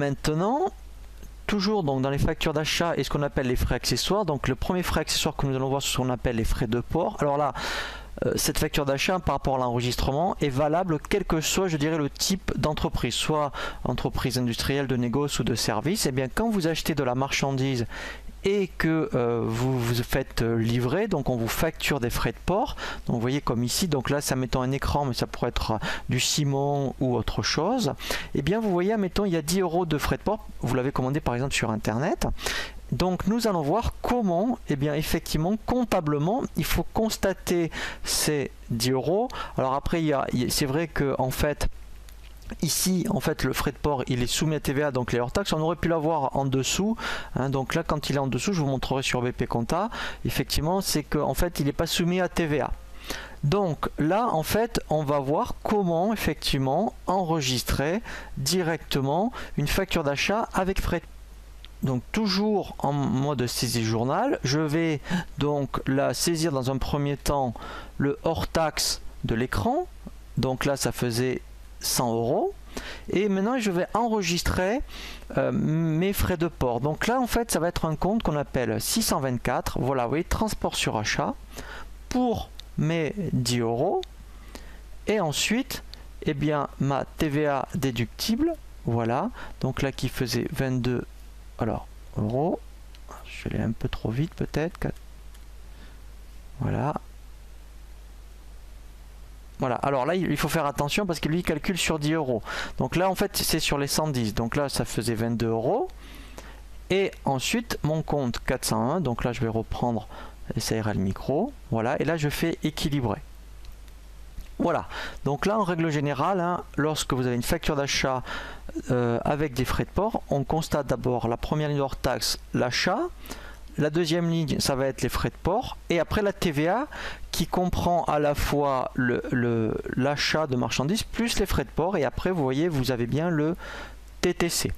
Maintenant, toujours donc dans les factures d'achat et ce qu'on appelle les frais accessoires. Donc le premier frais accessoire que nous allons voir, c'est ce qu'on appelle les frais de port. Alors là, cette facture d'achat par rapport à l'enregistrement est valable quel que soit, je dirais, le type d'entreprise, soit entreprise industrielle, de négoce ou de service. Et bien quand vous achetez de la marchandise et que vous vous faites livrer, donc on vous facture des frais de port. Donc vous voyez comme ici, donc là ça mettons un écran, mais ça pourrait être du ciment ou autre chose. Et bien vous voyez, mettons il y a 10 € de frais de port, vous l'avez commandé par exemple sur internet. Donc nous allons voir comment, eh bien effectivement comptablement, il faut constater ces 10 €. Alors après c'est vrai que en fait ici, en fait, le frais de port, il est soumis à TVA, donc les hors taxes. On aurait pu l'avoir en dessous. Hein, donc là, quand il est en dessous, je vous montrerai sur BP Compta. Effectivement, c'est qu'en fait, il n'est pas soumis à TVA. Donc là, en fait, on va voir comment, effectivement, enregistrer directement une facture d'achat avec frais de port. Donc toujours en mode saisie journal, je vais donc la saisir dans un premier temps le hors taxe de l'écran. Donc là, ça faisait 100 €. Et maintenant je vais enregistrer mes frais de port. Donc là en fait ça va être un compte qu'on appelle 624. Voilà, vous voyez, transport sur achat pour mes 10 €. Et ensuite, eh bien ma TVA déductible. Voilà, donc là qui faisait 22 euros. Je l'ai un peu trop vite peut-être. Voilà. Voilà, alors là il faut faire attention parce que lui il calcule sur 10 €. Donc là en fait c'est sur les 110. Donc là ça faisait 22 €. Et ensuite mon compte 401. Donc là je vais reprendre SARL micro. Voilà, et là je fais équilibrer. Voilà, donc là en règle générale, hein, lorsque vous avez une facture d'achat avec des frais de port, on constate d'abord la première ligne hors taxe, l'achat. La deuxième ligne, ça va être les frais de port. Et après la TVA qui comprend à la fois l'achat de marchandises plus les frais de port. Et après, vous voyez, vous avez bien le TTC.